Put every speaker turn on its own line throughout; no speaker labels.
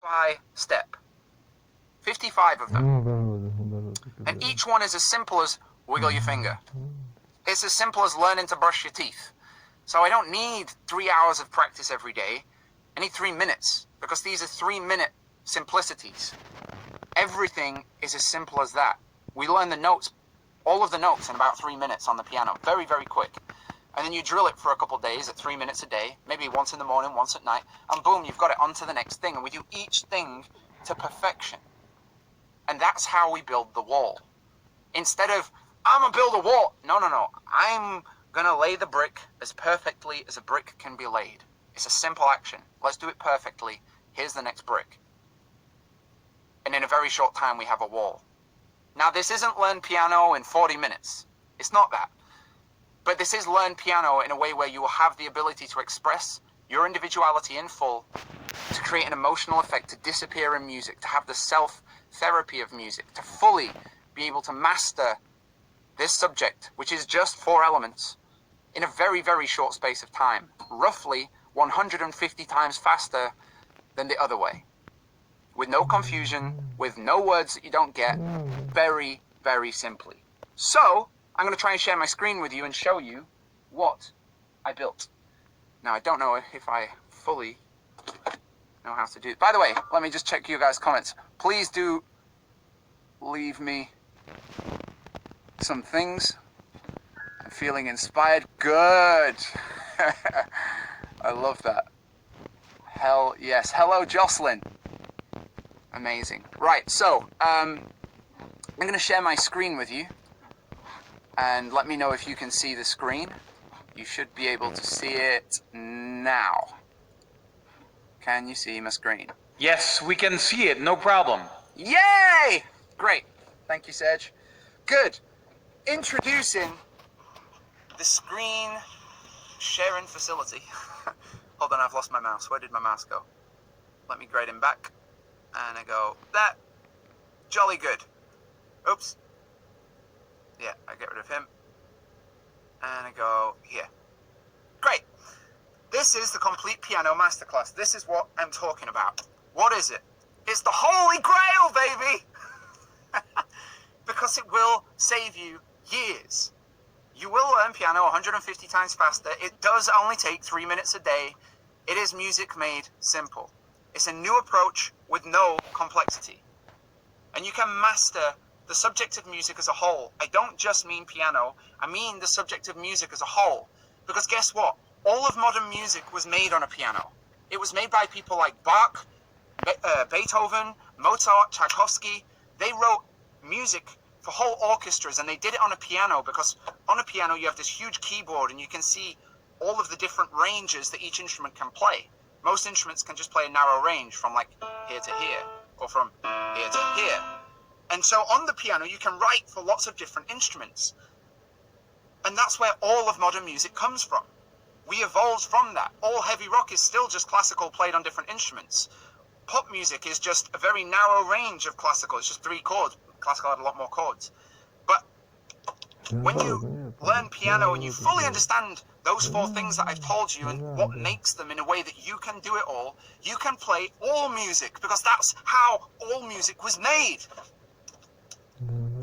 by step. 55 of them. And each one is as simple as wiggle your finger. It's as simple as learning to brush your teeth. So I don't need 3 hours of practice every day. I need 3 minutes, because these are 3-minute simplicities. Everything is as simple as that. We learn the notes, all of the notes, in about 3 minutes on the piano. Very, very quick. And then you drill it for a couple of days at 3 minutes a day, maybe once in the morning, once at night, and boom, you've got it onto the next thing. And we do each thing to perfection. And that's how we build the wall. Instead of, I'm gonna build a wall. No, no, no. I'm gonna lay the brick as perfectly as a brick can be laid. It's a simple action. Let's do it perfectly. Here's the next brick. And in a very short time, we have a wall. Now, this isn't learn piano in 40 minutes. It's not that. But this is learn piano in a way where you will have the ability to express your individuality in full, to create an emotional effect, to disappear in music, to have the self-therapy of music, to fully be able to master this subject, which is just 4 elements, in a very, very short space of time, roughly 150 times faster than the other way. With no confusion, with no words that you don't get, very, very simply. So, I'm going to try and share my screen with you and show you what I built. Now, I don't know if I fully know how to do it. By the way, let me just check you guys' comments. Please do leave me some things. I'm feeling inspired. Good. I love that. Hell yes. Hello, Jocelyn. Amazing. Right, so I'm going to share my screen with you. And let me know if you can see the screen. You should be able to see it now. Can you see my screen?
Yes, we can see it, no problem.
Yay! Great. Thank you, Serge. Good. Introducing the screen sharing facility. Hold on, I've lost my mouse. Where did my mouse go? Let me grade him back. And I go, that. Jolly good. Oops. Yeah, I get rid of him. And I go here. Great. This is the complete piano masterclass. This is what I'm talking about. What is it? It's the Holy Grail, baby! Because it will save you years. You will learn piano 150 times faster. It does only take 3 minutes a day. It is music made simple. It's a new approach with no complexity. And you can master the subject of music as a whole. I don't just mean piano, I mean the subject of music as a whole. Because guess what? All of modern music was made on a piano. It was made by people like Bach, Beethoven, Mozart, Tchaikovsky. They wrote music for whole orchestras, and they did it on a piano, because on a piano you have this huge keyboard and you can see all of the different ranges that each instrument can play. Most instruments can just play a narrow range from like here to here, or from here to here. And so on the piano, you can write for lots of different instruments. And that's where all of modern music comes from. We evolved from that. All heavy rock is still just classical played on different instruments. Pop music is just a very narrow range of classical. It's just 3 chords. Classical had a lot more chords. But when you learn piano and you fully understand those 4 things that I've told you and what makes them in a way that you can do it all, you can play all music, because that's how all music was made.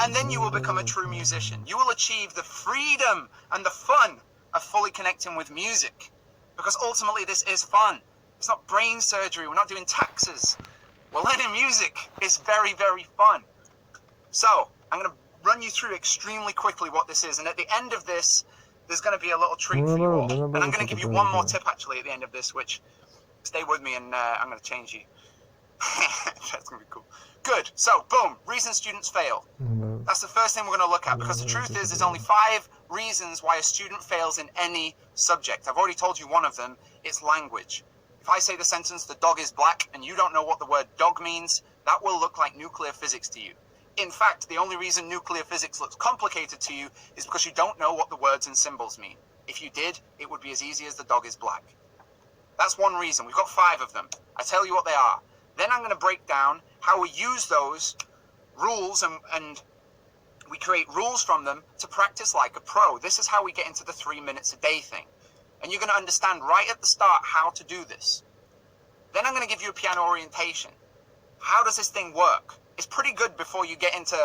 And then you will become a true musician. You will achieve the freedom and the fun of fully connecting with music. Because ultimately this is fun. It's not brain surgery. We're not doing taxes. We're learning music. It's very, very fun. So, I'm going to run you through extremely quickly what this is. And at the end of this, there's going to be a little treat for you all. And I'm going to give you one more tip actually at the end of this, which, stay with me and I'm going to change you. That's going to be cool. Good. So, boom. Reasons students fail. That's the first thing we're going to look at, because the truth is there's only 5 reasons why a student fails in any subject. I've already told you one of them. It's language. If I say the sentence, the dog is black, and you don't know what the word dog means, that will look like nuclear physics to you. In fact, the only reason nuclear physics looks complicated to you is because you don't know what the words and symbols mean. If you did, it would be as easy as the dog is black. That's one reason. We've got 5 of them. I tell you what they are. Then I'm going to break down how we use those rules and we create rules from them to practice like a pro. This is how we get into the 3 minutes a day thing. And you're going to understand right at the start how to do this. Then I'm going to give you a piano orientation. how does this thing work? It's pretty good before you get into,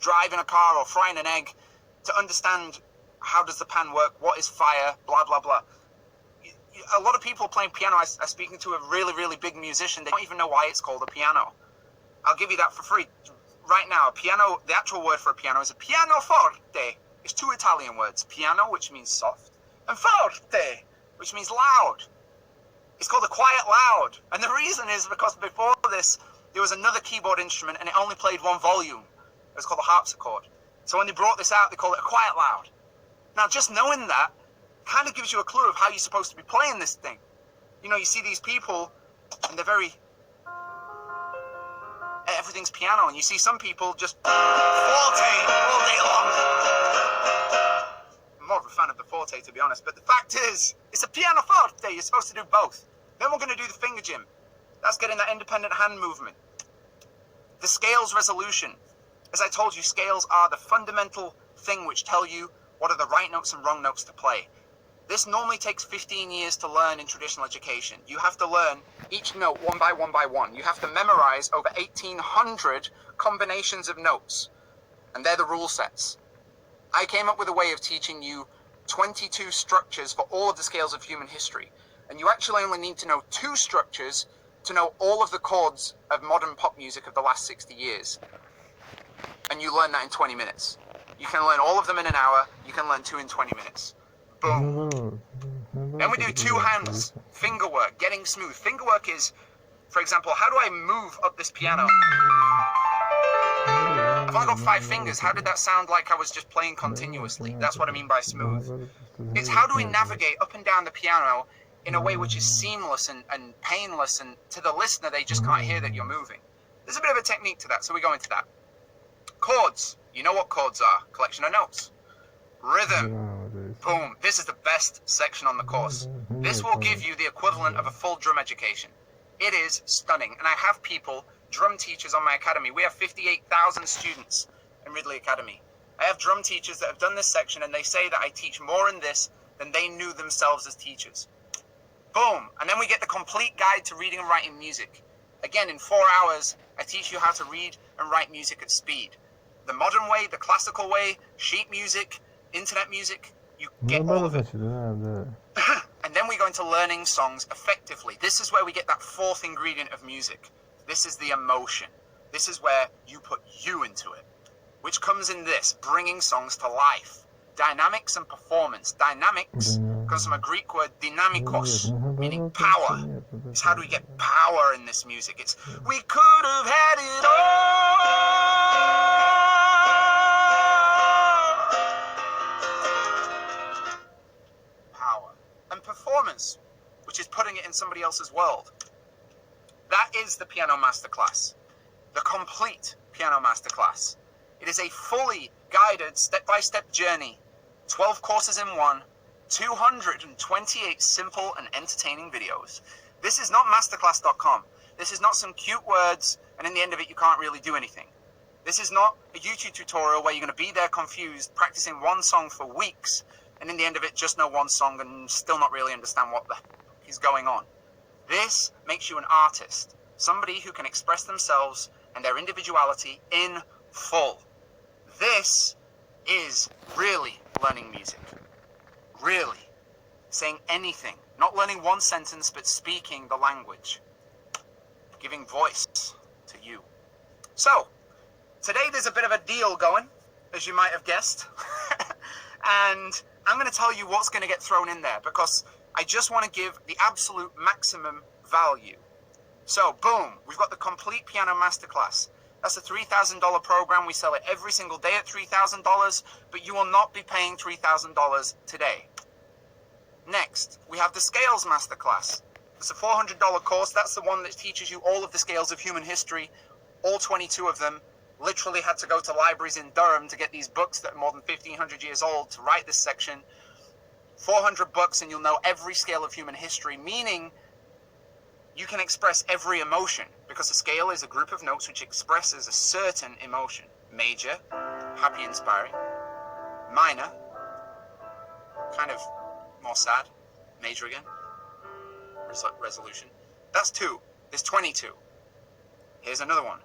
driving a car or frying an egg, to understand how does the pan work, what is fire, blah, blah, blah. A lot of people playing piano, I was speaking to a really, really big musician, they don't even know why it's called a piano. I'll give you that for free. Right now, a piano, the actual word for a piano is a pianoforte. It's two Italian words, piano, which means soft, and forte, which means loud. It's called a quiet loud. And the reason is because before this, there was another keyboard instrument and it only played one volume. It was called a harpsichord. So when they brought this out, they called it a quiet loud. Now, just knowing that kind of gives you a clue of how you're supposed to be playing this thing. You see these people and they're very... everything's piano, and you see some people just forte all day long. I'm more of a fan of the forte, to be honest, but the fact is, it's a pianoforte. You're supposed to do both. Then we're going to do the finger gym. That's getting that independent hand movement. The scales resolution. As I told you, scales are the fundamental thing which tell you what are the right notes and wrong notes to play. This normally takes 15 years to learn in traditional education. You have to learn each note one by one by one. You have to memorize over 1,800 combinations of notes. And they're the rule sets. I came up with a way of teaching you 22 structures for all of the scales of human history. And you actually only need to know 2 structures to know all of the chords of modern pop music of the last 60 years. And you learn that in 20 minutes. You can learn all of them in an hour. You can learn 2 in 20 minutes. Boom. Then we do 2 hands. Finger work, getting smooth. Finger work is, for example, how do I move up this piano? I've only got 5 fingers. How did that sound like I was just playing continuously? That's what I mean by smooth. It's how do we navigate up and down the piano in a way which is seamless and painless, and to the listener, they just can't hear that you're moving. There's a bit of a technique to that, so we go into that. Chords. You know what chords are. Collection of notes. Rhythm. Boom. This is the best section on the course. This will give you the equivalent of a full drum education. It is stunning. And I have people, drum teachers on my academy. We have 58,000 students in Ridley Academy. I have drum teachers that have done this section, and they say that I teach more in this than they knew themselves as teachers. Boom. And then we get the complete guide to reading and writing music. Again, in 4 hours, I teach you how to read and write music at speed. The modern way, the classical way, sheet music, internet music, you get all of it. And then we go into learning songs effectively. This is where we get that 4th ingredient of music. This is the emotion. This is where you put you into it, which comes in this, bringing songs to life. Dynamics and performance. Dynamics comes from a Greek word dynamikos, meaning power. It's how do we get power in this music? It's, we could have had it all. Power. And performance, which is putting it in somebody else's world. That is the Piano Masterclass. The complete Piano Masterclass. It is a fully guided step-by-step journey. 12 courses in one. 228 simple and entertaining videos. This is not masterclass.com. This is not some cute words, and in the end of it, you can't really do anything. This is not a YouTube tutorial where you're going to be there confused, practicing one song for weeks, and in the end of it, just know one song and still not really understand what the heck is going on. This makes you an artist, somebody who can express themselves and their individuality in full. This is really learning music. Really. Saying anything. Not learning one sentence, but speaking the language. Giving voice to you. So, today there's a bit of a deal going, as you might have guessed. And I'm going to tell you what's going to get thrown in there, because I just want to give the absolute maximum value. So, boom, we've got the complete Piano Masterclass. That's a $3,000 program. We sell it every single day at $3,000, but you will not be paying $3,000 today. Next, we have the Scales Masterclass. It's a $400 course. That's the one that teaches you all of the scales of human history, all 22 of them. Literally had to go to libraries in Durham to get these books that are more than 1,500 years old to write this section. 400 bucks and you'll know every scale of human history, meaning you can express every emotion, because a scale is a group of notes which expresses a certain emotion. Major, happy, inspiring. Minor, kind of more sad. Major again. Resolution. That's 2. There's 22. Here's another one.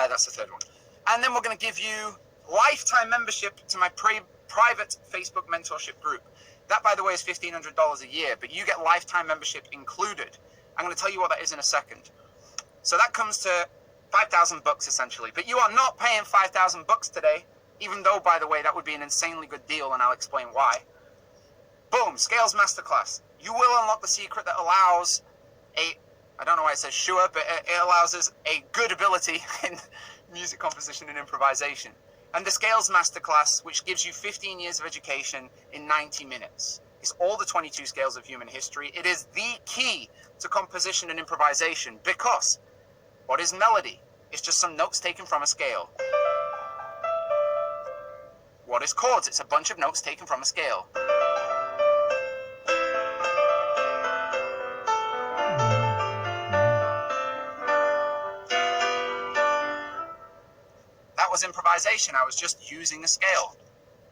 That's the third one. And then we're going to give you lifetime membership to my private Facebook mentorship group. That, by the way, is $1,500 a year, but you get lifetime membership included. I'm going to tell you what that is in a second. So that comes to $5,000 essentially, but you are not paying $5,000 today, even though, by the way, that would be an insanely good deal, and I'll explain why. Boom, Scales Masterclass. You will unlock the secret that allows I don't know why it says sure, but it allows us a good ability in music composition and improvisation. And the Scales Masterclass, which gives you 15 years of education in 90 minutes. It's all the 22 scales of human history. It is the key to composition and improvisation, because what is melody? It's just some notes taken from a scale. What is chords? It's a bunch of notes taken from a scale. That was improvisation. I was just using a scale,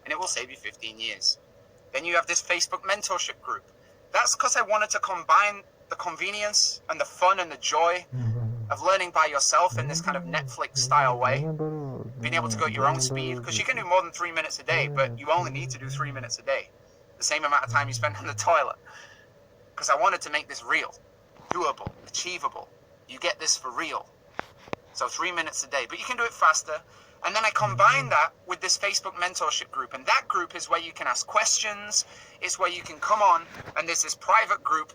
and it will save you 15 years. Then you have this Facebook mentorship group. That's because I wanted to combine the convenience and the fun and the joy of learning by yourself in this kind of Netflix style way, being able to go at your own speed, because you can do more than 3 minutes a day, but you only need to do 3 minutes a day, the same amount of time you spend on the toilet, because I wanted to make this real, doable, achievable. You get this for real. So 3 minutes a day, but you can do it faster. And then I combine that with this Facebook mentorship group, and that group is where you can ask questions. It's where you can come on, and there's this private group,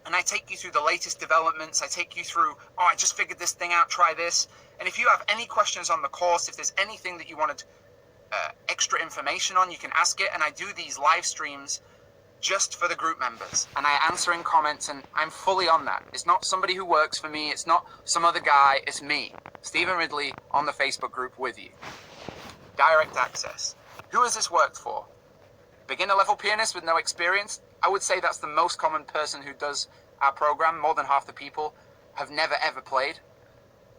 and I take you through the latest developments. I take you through, oh, I just figured this thing out, try this. And if you have any questions on the course, if there's anything that you wanted extra information on, you can ask it. And I do these live streams just for the group members, and I answer in comments, and I'm fully on that. It's not somebody who works for me. It's not some other guy. It's me, Stephen Ridley, on the Facebook group with you. Direct access. Who has this worked for? Beginner level pianist with no experience? I would say that's the most common person who does our program. More than half the people have never ever played.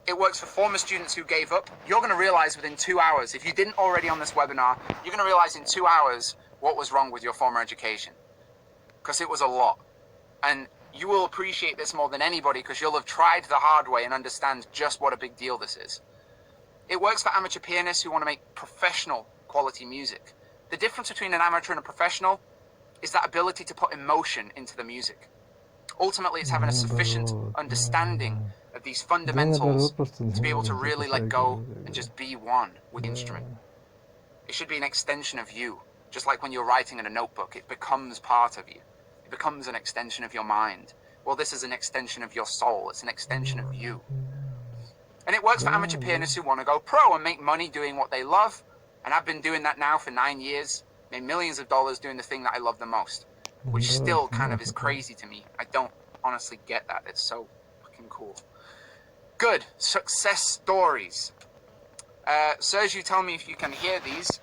It works for former students who gave up. You're going to realize within 2 hours, if you didn't already on this webinar, you're going to realize in 2 hours what was wrong with your former education. Because it was a lot. And you will appreciate this more than anybody, because you'll have tried the hard way and understand just what a big deal this is. It works for amateur pianists who want to make professional quality music. The difference between an amateur and a professional is that ability to put emotion into the music. Ultimately, it's having a sufficient understanding of these fundamentals to be able to really let go and just be one with the instrument. It should be an extension of you. Just like when you're writing in a notebook, it becomes part of you. It becomes an extension of your mind. Well, this is an extension of your soul. It's an extension of you. And it works for amateur pianists who want to go pro and make money doing what they love. And I've been doing that now for 9 years. Made millions of dollars doing the thing that I love the most, which still kind of is crazy to me. I don't honestly get that. It's so fucking cool. Good. Success stories. Serge, you tell me if you can hear these.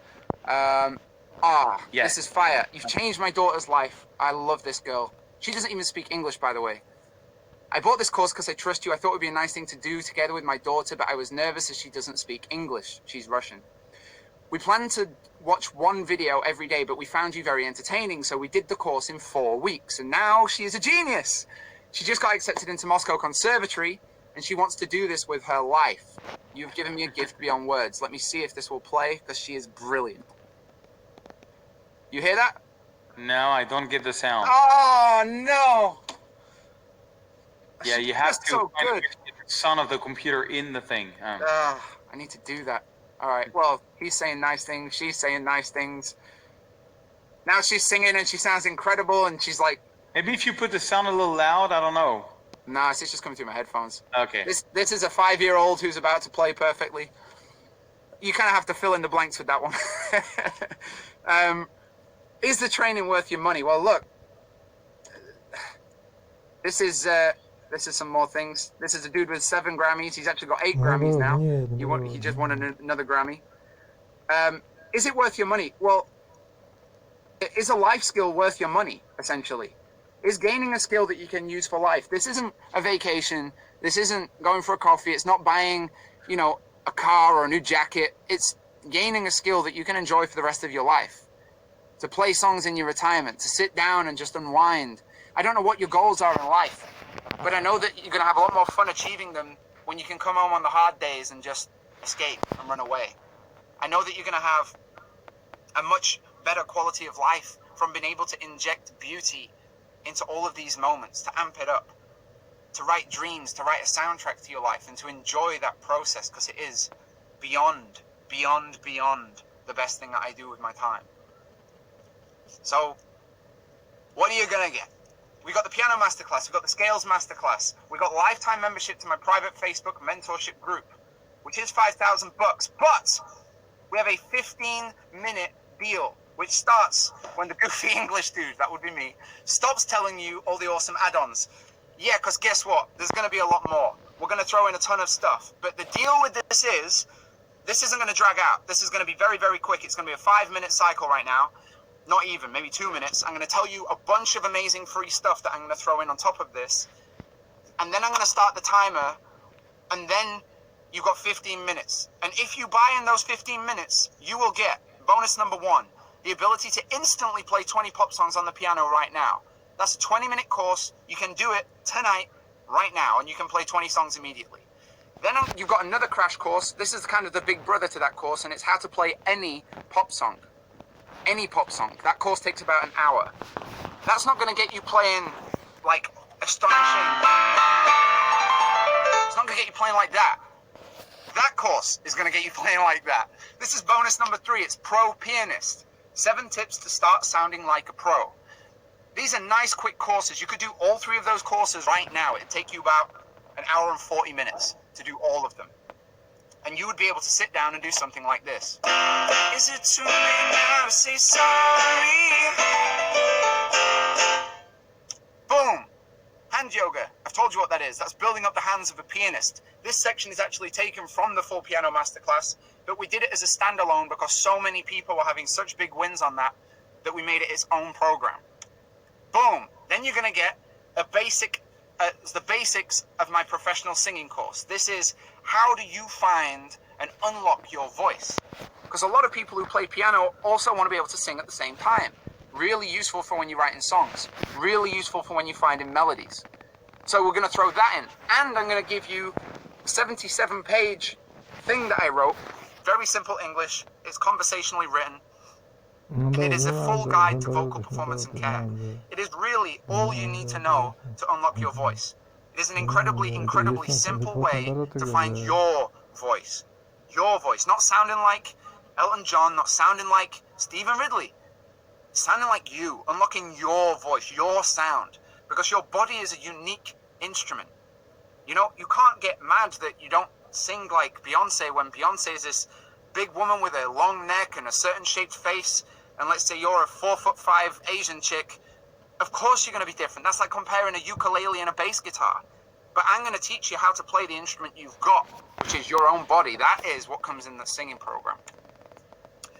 Yes. This is fire. You've changed my daughter's life. I love this girl. She doesn't even speak English, by the way. I bought this course because I trust you. I thought it would be a nice thing to do together with my daughter, but I was nervous as she doesn't speak English. She's Russian. We planned to watch one video every day, but we found you very entertaining, so we did the course in 4 weeks, and now she is a genius. She just got accepted into Moscow Conservatory, and she wants to do this with her life. You've given me a gift beyond words. Let me see if this will play, because she is brilliant. You hear that?
No, I don't get the sound.
Oh, no.
Yeah, you have to
so good.
get the sound of the computer in the thing.
I need to do that. All right, well, he's saying nice things. She's saying nice things. Now she's singing and she sounds incredible, and she's like...
Maybe if you put the sound a little loud, I don't know.
Nah, it's just coming through my headphones.
Okay.
This is a 5-year-old who's about to play perfectly. You kind of have to fill in the blanks with that one. Is the training worth your money? Well, look. This is some more things. This is a dude with 7 Grammys. He's actually got 8 Grammys now. He just won another Grammy. Is it worth your money? Well, is a life skill worth your money, essentially? Is gaining a skill that you can use for life? This isn't a vacation. This isn't going for a coffee. It's not buying, a car or a new jacket. It's gaining a skill that you can enjoy for the rest of your life. To play songs in your retirement, to sit down and just unwind. I don't know what your goals are in life, but I know that you're going to have a lot more fun achieving them when you can come home on the hard days and just escape and run away. I know that you're going to have a much better quality of life from being able to inject beauty into all of these moments, to amp it up, to write dreams, to write a soundtrack to your life, and to enjoy that process, because it is beyond the best thing that I do with my time. So, what are you going to get? We got the piano masterclass, we got the scales masterclass, we got lifetime membership to my private Facebook mentorship group, which is $5,000 bucks, but we have a 15-minute deal, which starts when the goofy English dude, that would be me, stops telling you all the awesome add-ons. Yeah, because guess what? There's going to be a lot more. We're going to throw in a ton of stuff. But the deal with this isn't going to drag out. This is going to be very, very quick. It's going to be a 5-minute cycle right now. Not even, maybe 2 minutes. I'm going to tell you a bunch of amazing free stuff that I'm going to throw in on top of this. And then I'm going to start the timer. And then you've got 15 minutes. And if you buy in those 15 minutes, you will get bonus number 1, the ability to instantly play 20 pop songs on the piano right now. That's a 20-minute course. You can do it tonight, right now, and you can play 20 songs immediately. Then you've got another crash course. This is kind of the big brother to that course, and it's how to play any pop song. Any pop song. That course takes about an hour. That's not going to get you playing, like, astonishing. It's not going to get you playing like that. That course is going to get you playing like that. This is bonus number 3. It's Pro Pianist. 7 tips to start sounding like a pro. These are nice, quick courses. You could do all 3 of those courses right now. It'd take you about an hour and 40 minutes to do all of them. And you would be able to sit down and do something like this. Is it too late now to say sorry? Boom! Hand yoga. I've told you what that is. That's building up the hands of a pianist. This section is actually taken from the full piano masterclass, but we did it as a standalone because so many people were having such big wins on that we made it its own program. Boom! Then you're going to get a the basics of my professional singing course. This is how do you find and unlock your voice? Because a lot of people who play piano also want to be able to sing at the same time. Really useful for when you're writing songs. Really useful for when you're finding melodies. So we're going to throw that in. And I'm going to give you a 77-page thing that I wrote. Very simple English. It's conversationally written. And it is a full guide to vocal performance and care. It is really all you need to know to unlock your voice. It is an incredibly simple way to find your voice. Your voice. Not sounding like Elton John, not sounding like Stephen Ridley. Sounding like you. Unlocking your voice, your sound. Because your body is a unique instrument. You know, you can't get mad that you don't sing like Beyonce when Beyonce is this big woman with a long neck and a certain shaped face, and let's say you're a 4'5" Asian chick. Of course you're going to be different. That's like comparing a ukulele and a bass guitar. But I'm going to teach you how to play the instrument you've got, which is your own body. That is what comes in the singing program.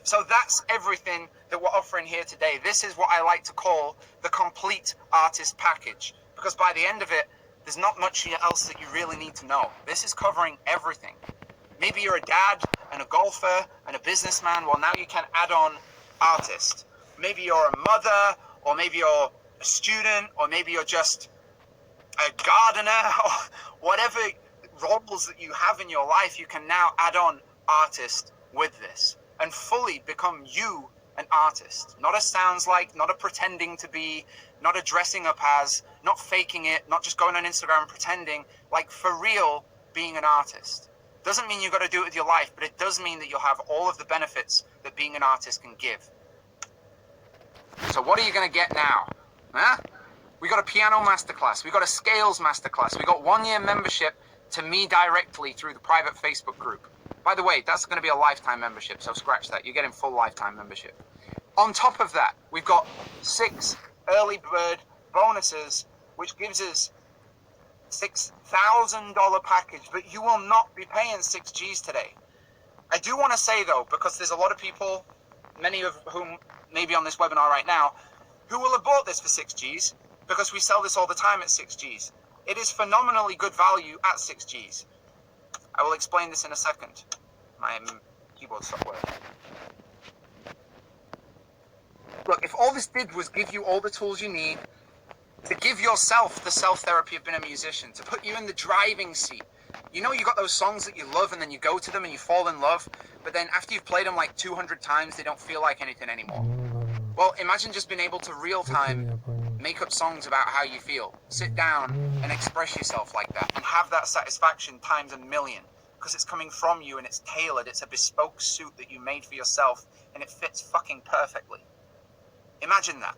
So that's everything that we're offering here today. This is what I like to call the complete artist package, because by the end of it, there's not much else that you really need to know. This is covering everything. Maybe you're a dad and a golfer and a businessman. Well, now you can add on artist. Maybe you're a mother, or maybe you're a student, or maybe you're just a gardener, or whatever roles that you have in your life, you can now add on artist with this and fully become you an artist. Not a sounds like, not a pretending to be, not a dressing up as, not faking it, not just going on Instagram and pretending, like for real being an artist. Doesn't mean you've got to do it with your life, but it does mean that you'll have all of the benefits that being an artist can give. So what are you going to get now? Huh? We got a piano masterclass. We got a scales masterclass. We got 1-year membership to me directly through the private Facebook group. By the way, that's going to be a lifetime membership, so scratch that. You're getting full lifetime membership. On top of that, we've got 6 early bird bonuses, which gives us $6,000 package, but you will not be paying 6 Gs today. I do want to say though, because there's a lot of people, many of whom may be on this webinar right now, who will have bought this for 6 Gs, because we sell this all the time at 6 Gs. It is phenomenally good value at 6 Gs. I will explain this in a second. My keyboard stopped working. Look, if all this did was give you all the tools you need to give yourself the self-therapy of being a musician, to put you in the driving seat. You know, you got those songs that you love and then you go to them and you fall in love, but then after you've played them like 200 times, they don't feel like anything anymore. Well, imagine just being able to real-time make up songs about how you feel. Sit down and express yourself like that and have that satisfaction times a million, because it's coming from you and it's tailored. It's a bespoke suit that you made for yourself and it fits fucking perfectly. Imagine that.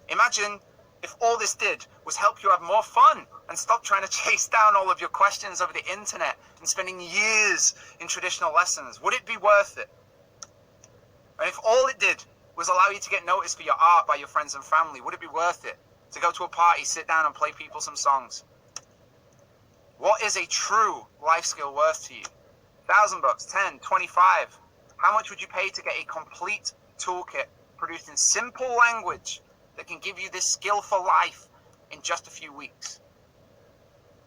Imagine if all this did was help you have more fun and stop trying to chase down all of your questions over the internet and spending years in traditional lessons. Would it be worth it? And if all it did was allow you to get noticed for your art by your friends and family, would it be worth it to go to a party, sit down and play people some songs? What is a true life skill worth to you? $1,000, 10, 25. How much would you pay to get a complete toolkit produced in simple language that can give you this skill for life in just a few weeks?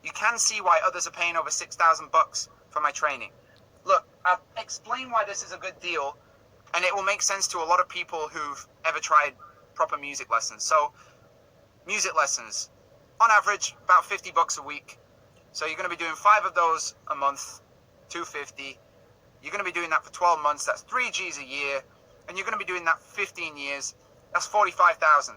You can see why others are paying over $6,000 for my training. Look, I'll explain why this is a good deal, and it will make sense to a lot of people who've ever tried proper music lessons. So, music lessons, on average, about $50 a week. So you're going to be doing 5 of those a month, $250. You're going to be doing that for 12 months. That's 3 Gs a year. And you're going to be doing that for 15 years. That's 45,000.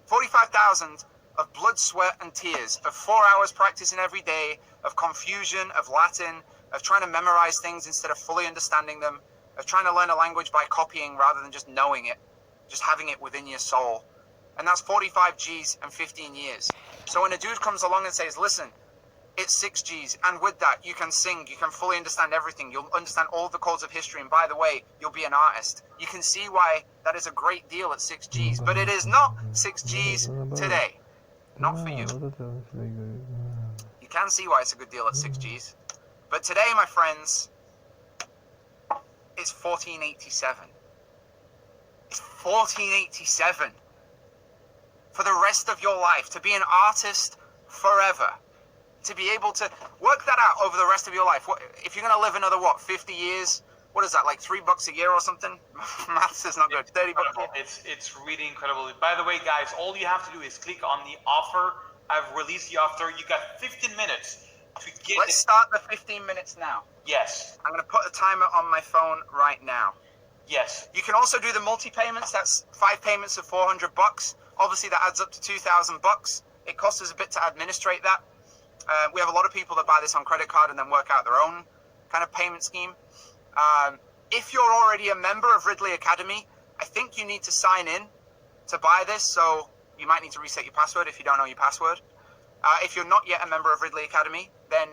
45,000 of blood, sweat, and tears, of 4 hours practicing every day, of confusion, of Latin, of trying to memorize things instead of fully understanding them, of trying to learn a language by copying rather than just knowing it, just having it within your soul. And that's 45 Gs and 15 years. So when a dude comes along and says, listen, it's 6 Gs, and with that, you can sing, you can fully understand everything, you'll understand all the chords of history, and by the way, you'll be an artist. You can see why that is a great deal at 6 Gs, but it is not 6 Gs today. Not for you. You can see why it's a good deal at 6 Gs. But today, my friends, it's 1487. It's 1487. For the rest of your life, to be an artist forever. To be able to work that out over the rest of your life. If you're going to live another, 50 years? What is that, like $3 a year or something? Maths is not good. $30 a year.
It's really incredible. By the way, guys, all you have to do is click on the offer. I've released the offer. You got 15 minutes to get
Let's start the 15 minutes now.
Yes.
I'm going to put a timer on my phone right now.
Yes.
You can also do the multi-payments. That's 5 payments of $400. Obviously, that adds up to $2,000. It costs us a bit to administrate that. We have a lot of people that buy this on credit card and then work out their own kind of payment scheme. If you're already a member of Ridley Academy, I think you need to sign in to buy this, so you might need to reset your password if you don't know your password. If you're not yet a member of Ridley Academy, then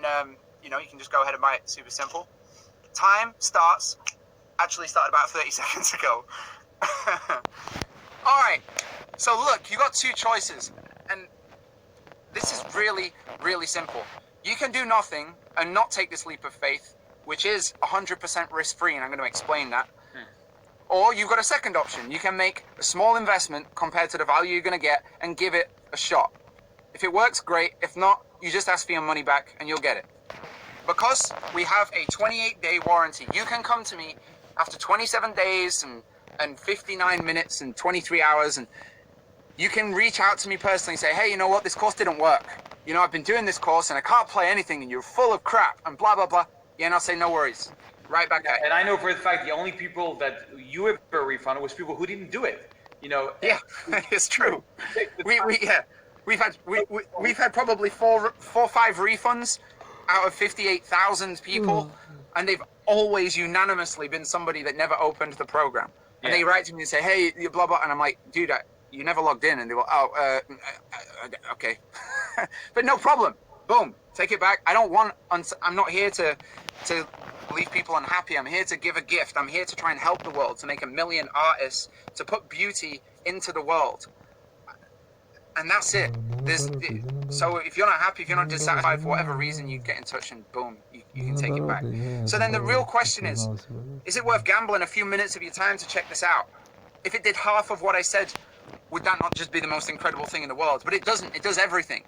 you can just go ahead and buy it. Super simple. Time starts, actually started about 30 seconds ago. All right, so look, you got 2 choices, and this is really, really simple. You can do nothing and not take this leap of faith, which is 100% risk-free, and I'm going to explain that. Or you've got a second option. You can make a small investment compared to the value you're going to get and give it a shot. If it works, great. If not, you just ask for your money back and you'll get it. Because we have a 28-day warranty, you can come to me after 27 days and 59 minutes and 23 hours, and you can reach out to me personally and say, hey, you know what, this course didn't work. I've been doing this course and I can't play anything and you're full of crap and blah, blah, blah. Yeah, and I'll say, no worries. Right back at you.
And I know for the fact the only people that you ever refunded was people who didn't do it.
Yeah, it's true. We've had probably four or 5 refunds out of 58,000 people, and they've always unanimously been somebody that never opened the program. And they write to me and say, hey, you blah, blah, and I'm like, dude, you never logged in. And they go, okay. But no problem. Boom, take it back. I'm not here to leave people unhappy. I'm here to give a gift. I'm here to try and help the world, to make 1 million artists, to put beauty into the world. And that's it. So if you're not happy, if you're not dissatisfied for whatever reason, you get in touch and boom, you can take it back. So then the real question is it worth gambling a few minutes of your time to check this out? If it did half of what I said, would that not just be the most incredible thing in the world? But it doesn't. It does everything.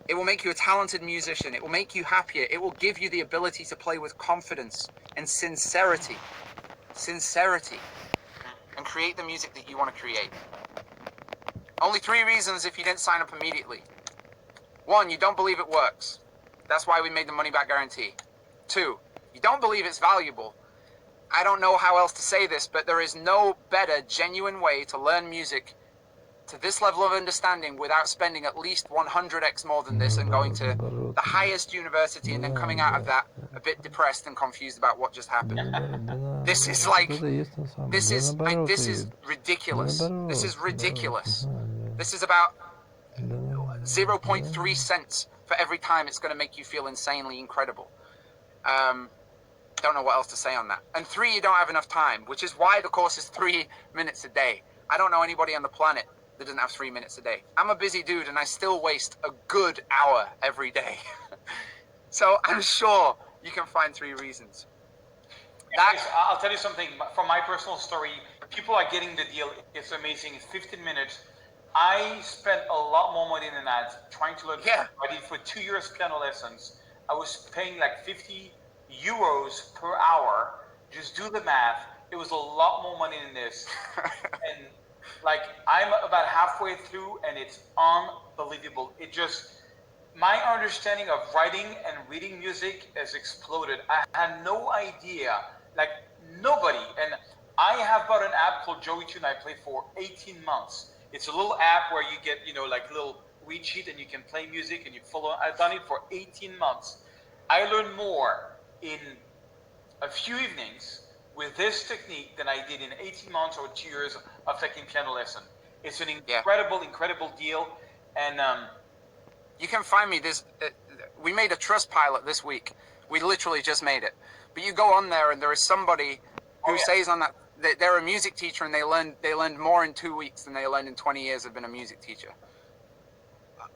It will make you a talented musician. It will make you happier. It will give you the ability to play with confidence and sincerity. Sincerity. And create the music that you want to create. Only 3 reasons if you didn't sign up immediately. 1, you don't believe it works. That's why we made the money back guarantee. 2, you don't believe it's valuable. I don't know how else to say this, but there is no better, genuine way to learn music to this level of understanding without spending at least 100x more than this and going to the highest university and then coming out of that a bit depressed and confused about what just happened. This is like, this is ridiculous. This is ridiculous. This is about 0.3 cents for every time it's going to make you feel insanely incredible. Don't know what else to say on that. And 3, you don't have enough time, which is why the course is 3 minutes a day. I don't know anybody on the planet that doesn't have 3 minutes a day. I'm a busy dude and I still waste a good hour every day. So I'm sure you can find 3 reasons.
I'll tell you something from my personal story. People are getting the deal. It's amazing. It's 15 minutes. I spent a lot more money than that trying to learn.
Yeah.
I did for 2 years piano lessons. I was paying like 50 euros per hour. Just do the math. It was a lot more money than this. And like I'm about halfway through and it's unbelievable. It just, my understanding of writing and reading music has exploded. I had no idea, like nobody. And I have bought an app called Joey Tune I played for 18 months. It's a little app where you get, you know, like a little read sheet and you can play music and you follow. I've done it for 18 months. I learned more in a few evenings with this technique than I did in 18 months or 2 years of taking piano lesson. It's an incredible deal. And
you can find me this. We made a trust pilot this week. We literally just made it. But you go on there and there is somebody who says on that they're a music teacher and they learned more in 2 weeks than they learned in 20 years of being a music teacher.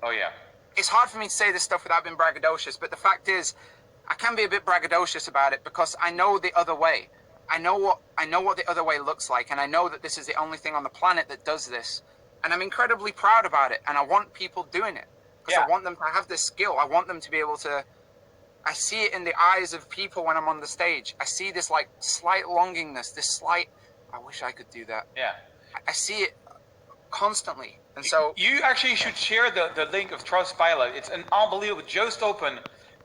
Oh yeah.
It's hard for me to say this stuff without being braggadocious, but the fact is, I can be a bit braggadocious about it because I know the other way. I know what the other way looks like, and I know that this is the only thing on the planet that does this. And I'm incredibly proud about it, and I want people doing it. Because I want them to have this skill. I want them to be able to... I see it in the eyes of people when I'm on the stage. I see this like slight longingness, this slight, I wish I could do that.
Yeah.
I see it constantly. And so...
You actually should share the link of Trustpilot. It's an unbelievable, just open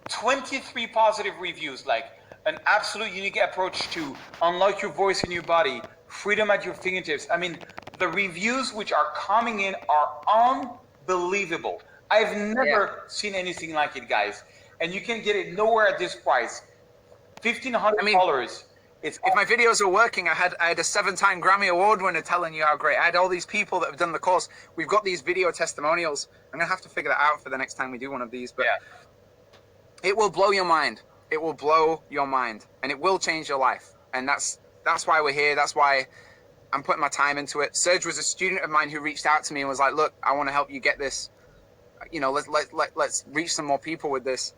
23 positive reviews, like an absolute unique approach to unlock your voice and your body, freedom at your fingertips. I mean, the reviews which are coming in are unbelievable. I've never seen anything like it, guys. And you can get it nowhere at this price. $1,500.
If my videos are working, I had a 7-time Grammy Award winner telling you how great. I had all these people that have done the course. We've got these video testimonials. I'm gonna have to figure that out for the next time we do one of these. But it will blow your mind. It will blow your mind, and it will change your life. And that's why we're here. That's why I'm putting my time into it. Serge was a student of mine who reached out to me and was like, "Look, I want to help you get this. You know, let's reach some more people with this."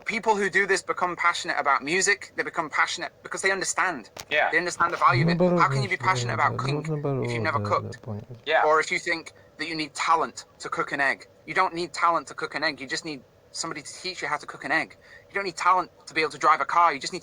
People who do this become passionate about music. They become passionate because they understand. Yeah. They understand the value of it. How can you be passionate about cooking if you've never cooked?
Yeah.
Or if you think that you need talent to cook an egg. You don't need talent to cook an egg. You just need somebody to teach you how to cook an egg. You don't need talent to be able to drive a car. You just need